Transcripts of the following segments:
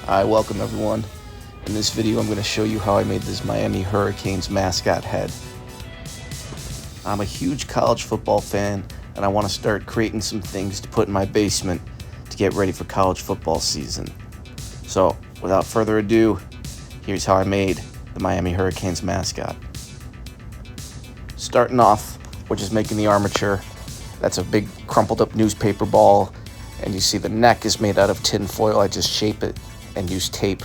Hi, welcome everyone. In this video, I'm going to show you how I made this Miami Hurricanes mascot head. I'm a huge college football fan, and I want to start creating some things to put in my basement to get ready for college football season. So, without further ado, here's how I made the Miami Hurricanes mascot. Starting off, we're just making the armature. That's a big crumpled up newspaper ball, and you see the neck is made out of tin foil. I just shape it and use tape.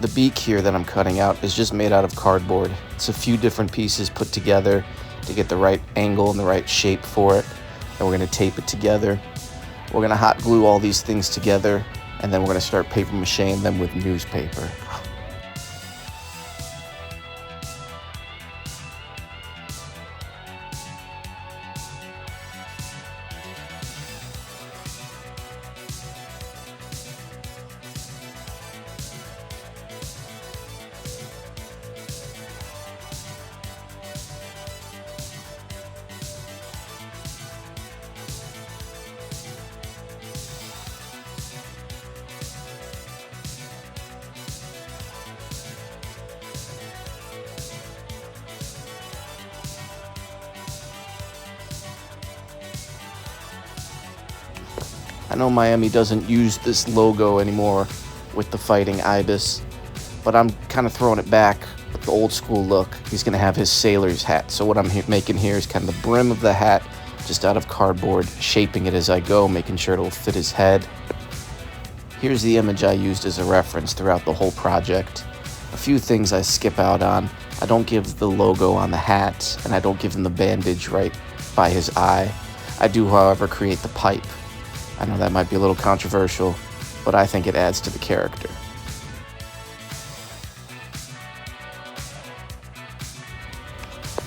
The beak here that I'm cutting out is just made out of cardboard. It's a few different pieces put together to get the right angle and the right shape for it, and we're going to tape it together. We're going to hot glue all these things together, and then we're going to start paper macheing them with newspaper. I know Miami doesn't use this logo anymore with the fighting ibis, but I'm kind of throwing it back with the old school look. He's going to have his sailor's hat. So what I'm making here is kind of the brim of the hat just out of cardboard, shaping it as I go, making sure it'll fit his head. Here's the image I used as a reference throughout the whole project. A few things I skip out on. I don't give the logo on the hat, and I don't give him the bandage right by his eye. I do, however, create the pipe. I know that might be a little controversial, but I think it adds to the character.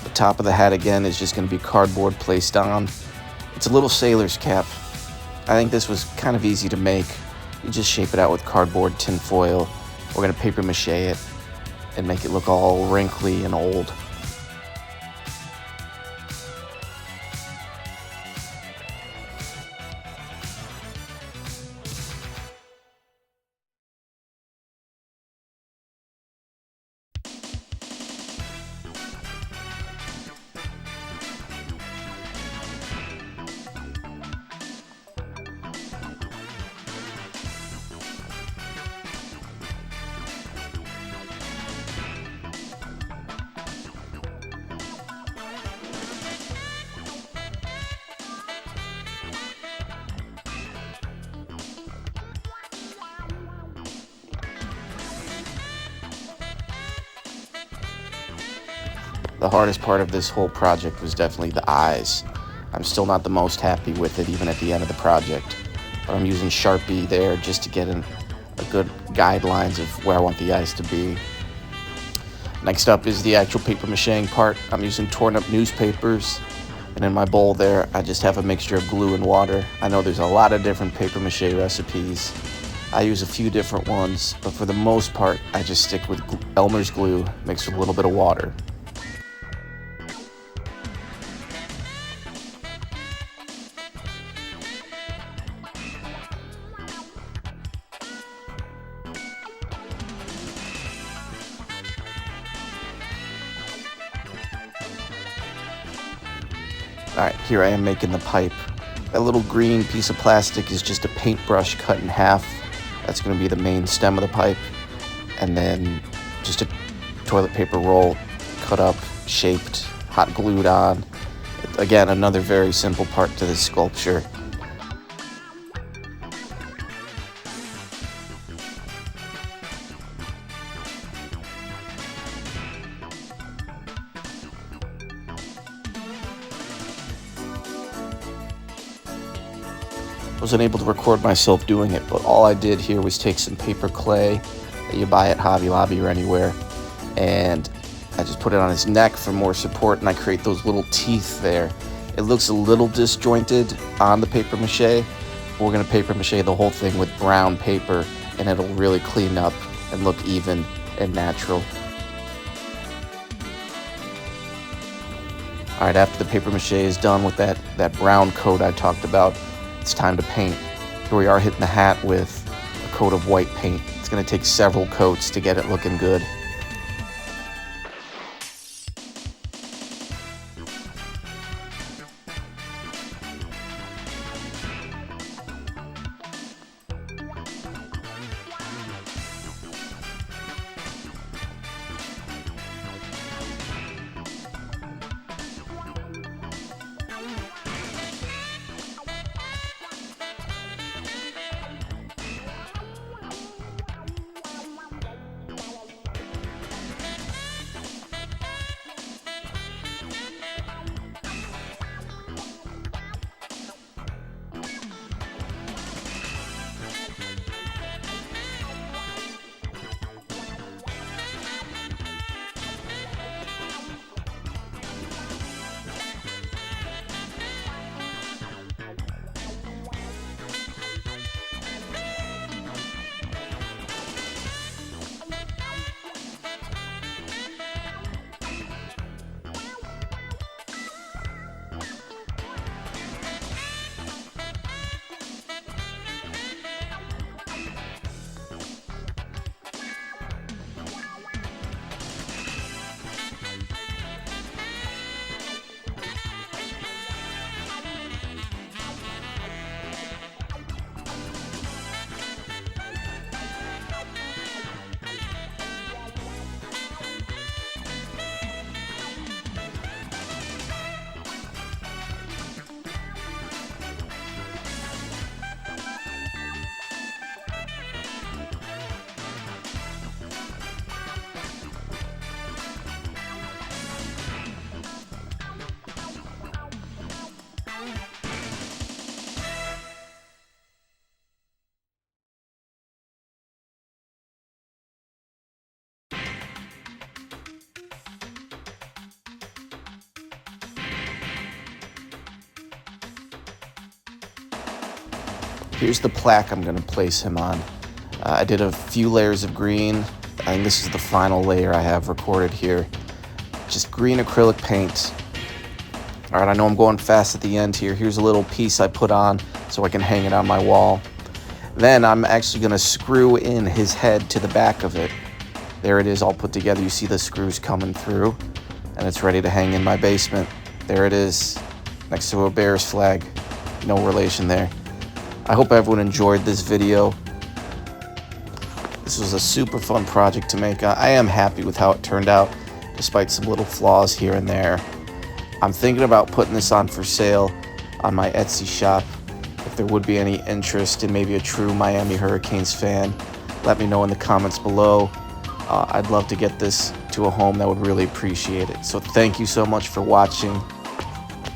The top of the hat again is just going to be cardboard placed on. It's a little sailor's cap. I think this was kind of easy to make. You just shape it out with cardboard, tin foil. We're going to paper mache it and make it look all wrinkly and old. The hardest part of this whole project was definitely the eyes. I'm still not the most happy with it even at the end of the project, but I'm using Sharpie there just to get a good guidelines of where I want the eyes to be. Next up is the actual paper macheing part. I'm using torn up newspapers, and in my bowl there I just have a mixture of glue and water. I know there's a lot of different paper mache recipes. I use a few different ones, but for the most part I just stick with Elmer's glue mixed with a little bit of water. Alright, here I am making the pipe. That little green piece of plastic is just a paintbrush cut in half. That's going to be the main stem of the pipe. And then just a toilet paper roll cut up, shaped, hot glued on. Again, another very simple part to this sculpture. I wasn't able to record myself doing it, but all I did here was take some paper clay that you buy at Hobby Lobby or anywhere, and I just put it on his neck for more support, and I create those little teeth there. It looks a little disjointed on the paper mache. We're going to paper mache the whole thing with brown paper, and it'll really clean up and look even and natural. Alright, after the paper mache is done with that brown coat I talked about, it's time to paint. Here we are hitting the hat with a coat of white paint. It's going to take several coats to get it looking good. Here's the plaque I'm going to place him on. I did a few layers of green. I think this is the final layer I have recorded here. Just green acrylic paint. All right, I know I'm going fast at the end here. Here's a little piece I put on so I can hang it on my wall. Then I'm actually going to screw in his head to the back of it. There it is all put together. You see the screws coming through, and it's ready to hang in my basement. There it is, next to a Bears flag. No relation there. I hope everyone enjoyed this video. This was a super fun project to make. I am happy with how it turned out, despite some little flaws here and there. I'm thinking about putting this on for sale on my Etsy shop. If there would be any interest in maybe a true Miami Hurricanes fan, let me know in the comments below. I'd love to get this to a home that would really appreciate it. So thank you so much for watching.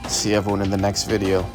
See everyone in the next video.